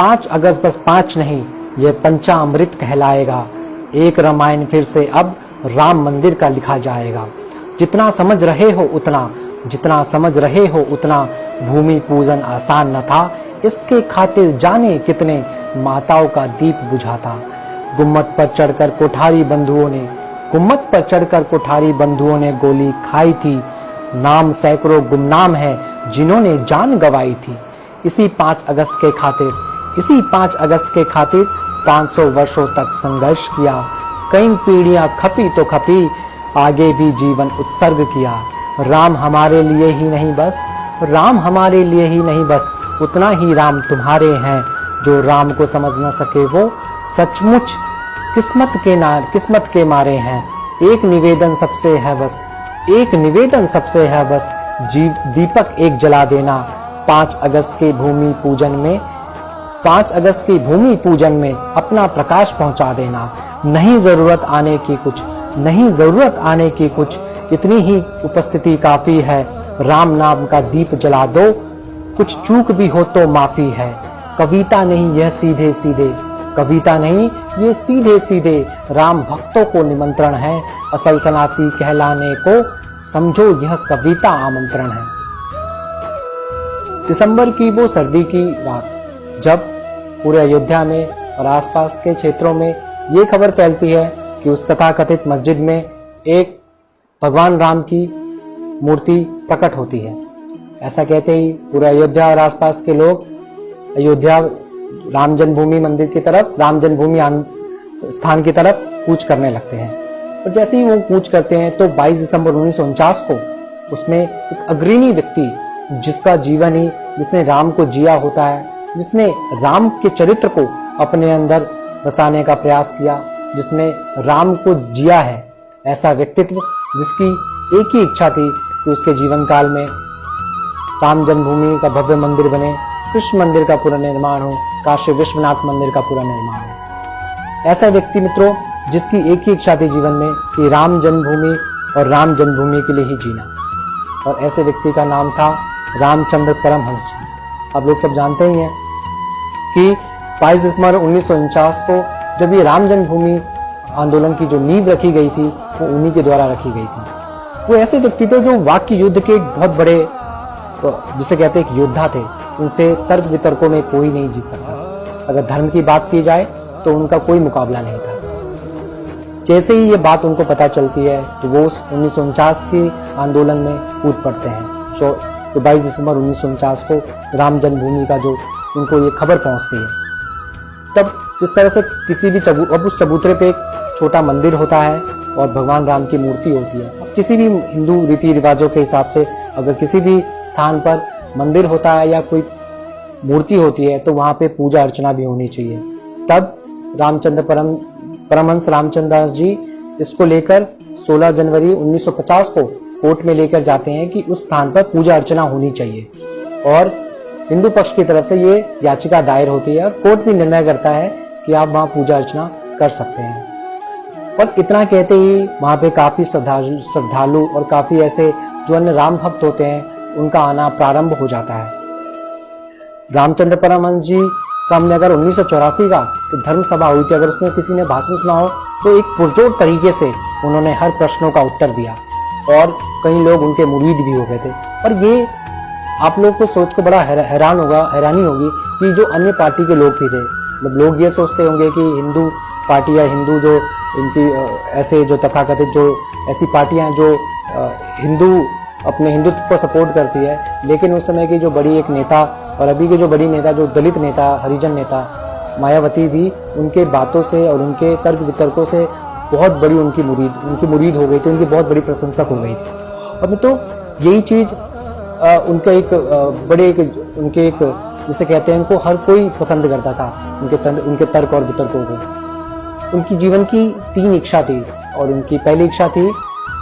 5 अगस्त बस 5 नहीं, ये पंचामृत कहलाएगा। एक रामायण फिर से अब राम मंदिर का लिखा जाएगा। जितना समझ रहे हो उतना, जितना समझ रहे हो उतना, भूमि पूजन आसान न था, इसके खातिर जाने कितने माताओं का दीप बुझा था। गुम्मत पर चढ़कर कोठारी बंधुओं ने, गुम्मत पर चढ़कर कोठारी बंधुओं ने गोली खाई थी। नाम सैकड़ों गुमनाम है जिन्होंने जान गंवाई थी। इसी 5 अगस्त के खातिर, इसी 5 अगस्त के खातिर 500 वर्षों तक संघर्ष किया। कई पीढ़ियां खपी तो खपी, आगे भी जीवन उत्सर्ग किया। राम हमारे लिए ही नहीं बस, राम हमारे लिए ही नहीं बस, उतना ही राम तुम्हारे हैं। जो राम को समझ न सके वो सचमुच किस्मत के मारे हैं। एक निवेदन सबसे है बस, एक निवेदन सबसे है बस, दीपक एक जला देना। 5 अगस्त के भूमि पूजन में, 5 अगस्त की भूमि पूजन में अपना प्रकाश पहुंचा देना। नहीं जरूरत आने की कुछ, नहीं जरूरत आने की कुछ, इतनी ही उपस्थिति काफी है। राम नाम का दीप जला दो, कुछ चूक भी हो तो माफी है। कविता नहीं यह सीधे सीधे, कविता नहीं ये सीधे सीधे, राम भक्तों को निमंत्रण है। असल सनाती कहलाने को समझो यह कविता आमंत्रण है। दिसंबर की वो सर्दी की रात, जब पूरे अयोध्या में और आसपास के क्षेत्रों में ये खबर फैलती है कि उस तथाकथित मस्जिद में एक भगवान राम की मूर्ति प्रकट होती है। ऐसा कहते ही पूरे अयोध्या और आसपास के लोग अयोध्या राम जन्मभूमि मंदिर की तरफ, राम जन्मभूमि स्थान की तरफ कूच करने लगते हैं। और जैसे ही वो कूच करते हैं तो 22 दिसंबर 1949 को उसमें एक अग्रणी व्यक्ति, जिसका जीवन ही, जिसने राम को जिया होता है, जिसने राम के चरित्र को अपने अंदर बसाने का प्रयास किया, जिसने राम को जिया है, ऐसा व्यक्तित्व जिसकी एक ही इच्छा थी कि उसके जीवन काल में राम जन्मभूमि का भव्य मंदिर बने, कृष्ण मंदिर का पूरा निर्माण हो, काशी विश्वनाथ मंदिर का पूरा निर्माण हो। ऐसा व्यक्ति मित्रों जिसकी एक ही इच्छा थी जीवन में कि राम जन्मभूमि और राम जन्मभूमि के लिए ही जीना, और ऐसे व्यक्ति का नाम था रामचंद्र परमहंस जी। आप लोग सब जानते ही हैं कि 22 दिसंबर 1949 को जब ये राम जन्मभूमि आंदोलन की जो नींव रखी गई थी वो उन्हीं के द्वारा रखी गई थी। वो ऐसे व्यक्ति थे जो वाक्य युद्ध के बहुत बड़े, जिसे कहते हैं, योद्धा थे। उनसे तर्क वितर्कों में कोई नहीं जीत सकता। अगर धर्म की बात की जाए तो उनका कोई मुकाबला नहीं था। जैसे ही ये बात उनको पता चलती है तो वो 1949 के आंदोलन में कूद पड़ते हैं। तो 22 दिसंबर 1949 को राम जन्मभूमि का जो उनको ये खबर पहुंचती है, तब जिस तरह से किसी भी अब उस चबूतरे पे एक छोटा मंदिर होता है और भगवान राम की मूर्ति होती है। अब किसी भी हिंदू रीति रिवाजों के हिसाब से अगर किसी भी स्थान पर मंदिर होता है या कोई मूर्ति होती है तो वहां पे पूजा अर्चना भी होनी चाहिए। तब परमहंस रामचंद्र दास जी इसको लेकर 16 जनवरी 1950 को कोर्ट में लेकर जाते हैं कि उस स्थान पर पूजा अर्चना होनी चाहिए, और हिंदू पक्ष की तरफ से ये याचिका दायर होती है और कोर्ट भी निर्णय करता है कि आप वहां पूजा अर्चना कर सकते हैं। और इतना कहते ही वहां पे काफी श्रद्धालु और काफी ऐसे जो अन्य राम भक्त होते हैं उनका आना प्रारंभ हो जाता है। रामचंद्र परमहंस जी का हमने अगर 1984 का धर्म सभा हुई थी, अगर उसमें किसी ने भाषण सुना हो तो एक पुरजोर तरीके से उन्होंने हर प्रश्नों का उत्तर दिया और कई लोग उनके मुरीद भी हो गए थे। और ये आप लोग को सोच को बड़ा हैरानी होगी कि जो अन्य पार्टी के लोग भी थे, मतलब लोग ये सोचते होंगे कि हिंदू पार्टी या हिंदू जो इनकी ऐसे जो तथाकथित जो ऐसी पार्टियां जो हिंदू अपने हिंदुत्व को सपोर्ट करती है, लेकिन उस समय की जो बड़ी एक नेता और अभी की जो बड़ी नेता, जो दलित नेता, हरिजन नेता मायावती भी उनके बातों से और उनके तर्क वितर्कों से बहुत बड़ी उनकी मुरीद हो गई थी, उनकी बहुत बड़ी प्रशंसक हो गई थी। और तो यही चीज उनका उनके एक जिसे कहते हैं उनको हर कोई पसंद करता था, उनके तर्क और वितर्कों को। उनकी जीवन की 3 इच्छा थी, और उनकी पहली इच्छा थी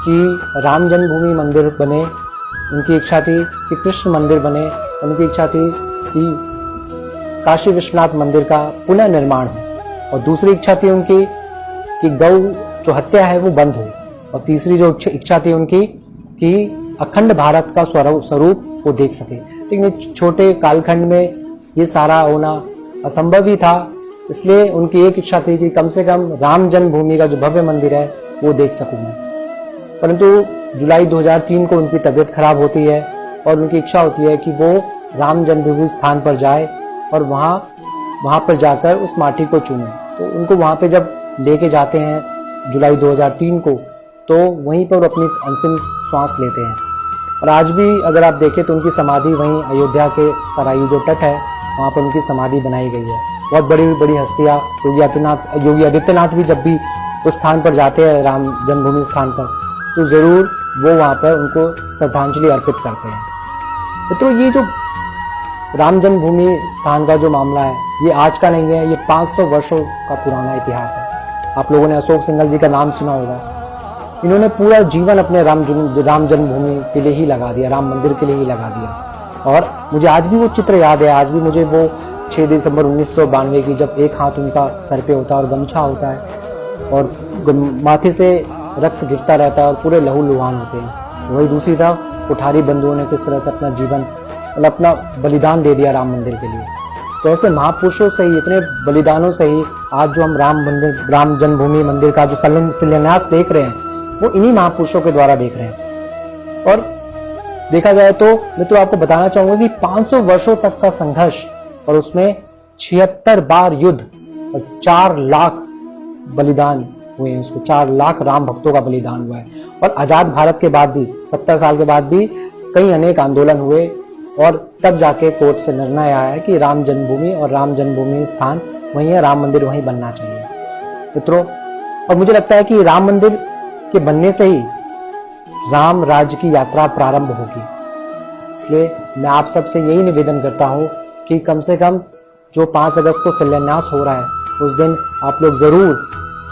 कि राम जन्मभूमि मंदिर बने, उनकी इच्छा थी कि कृष्ण मंदिर बने, उनकी इच्छा थी कि काशी विश्वनाथ मंदिर का पुनः निर्माण हो, और दूसरी इच्छा थी उनकी कि गौ जो हत्या है वो बंद हो, और तीसरी जो इच्छा थी उनकी कि अखंड भारत का स्वरूप वो देख सके। लेकिन छोटे कालखंड में ये सारा होना असंभव ही था। इसलिए उनकी एक इच्छा थी कि कम से कम राम जन्मभूमि का जो भव्य मंदिर है वो देख सकूं मैं। परंतु जुलाई 2003 को उनकी तबीयत खराब होती है और उनकी इच्छा होती है कि वो राम जन्मभूमि स्थान पर जाए और वहाँ पर जाकर उस माटी को चूमे। तो उनको वहाँ पे जब लेके जाते हैं जुलाई 2003 को, तो वहीं पर अपनी अंतिम श्वास लेते हैं। और आज भी अगर आप देखें तो उनकी समाधि वहीं अयोध्या के सरायू जो तट है वहाँ पर उनकी समाधि बनाई गई है। बहुत बड़ी बड़ी हस्तियाँ योगी आदित्यनाथ भी जब भी उस स्थान पर जाते हैं राम जन्मभूमि स्थान पर, तो ज़रूर वो वहाँ पर उनको श्रद्धांजलि अर्पित करते हैं। तो ये जो राम जन्मभूमि स्थान का जो मामला है ये आज का नहीं है, ये 500 वर्षों का पुराना इतिहास है। आप लोगों ने अशोक सिंघल जी का नाम सुना होगा। इन्होंने पूरा जीवन अपने राम जन्मभूमि के लिए ही लगा दिया, राम मंदिर के लिए ही लगा दिया। और मुझे आज भी वो चित्र याद है, आज भी मुझे वो 6 दिसंबर 1992 की जब एक हाथ उनका सर पे होता है और गमछा होता है और माथे से रक्त गिरता रहता है और पूरे लहू लुहान होते हैं। वही दूसरी तरफ कुठारी बंधुओं ने किस तरह से अपना जीवन मतलब अपना बलिदान दे दिया राम मंदिर के लिए। तो ऐसे महापुरुषों से ही, इतने बलिदानों से ही आज जो हम राम जन्मभूमि मंदिर का जो शिलान्यास देख रहे हैं वो इन्हीं महापुरुषों के द्वारा देख रहे हैं। और देखा जाए तो मैं तो आपको बताना चाहूंगा कि 500 वर्षों तक का संघर्ष और उसमें 76 बार युद्ध और 4 लाख बलिदान हुए हैं, उसमें 4 लाख राम भक्तों का बलिदान हुआ है। और आजाद भारत के बाद भी 70 साल के बाद भी कई अनेक आंदोलन हुए और तब जाके कोर्ट से निर्णय आया है कि राम जन्मभूमि और राम जन्मभूमि स्थान वहीं है, राम मंदिर वहीं बनना चाहिए मित्रों। और मुझे लगता है कि राम मंदिर के बनने से ही राम राज्य की यात्रा प्रारंभ होगी। इसलिए मैं आप सबसे यही निवेदन करता हूँ कि कम से कम जो 5 अगस्त को शिलान्यास हो रहा है उस दिन आप लोग जरूर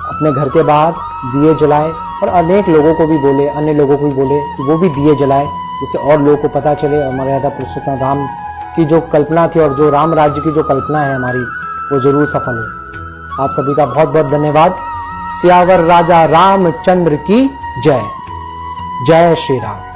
अपने घर के बाहर दिए जलाएं और अनेक लोगों को भी बोले, अन्य लोगों को भी बोले कि वो भी दिए जलाएं, जिससे और लोगों को पता चले और मर्यादा पुरुषोत्तम राम की जो कल्पना थी और जो राम राज्य की जो कल्पना है हमारी वो जरूर सफल हो। आप सभी का बहुत बहुत धन्यवाद। सियावर राजा रामचंद्र की जय। जय श्री राम।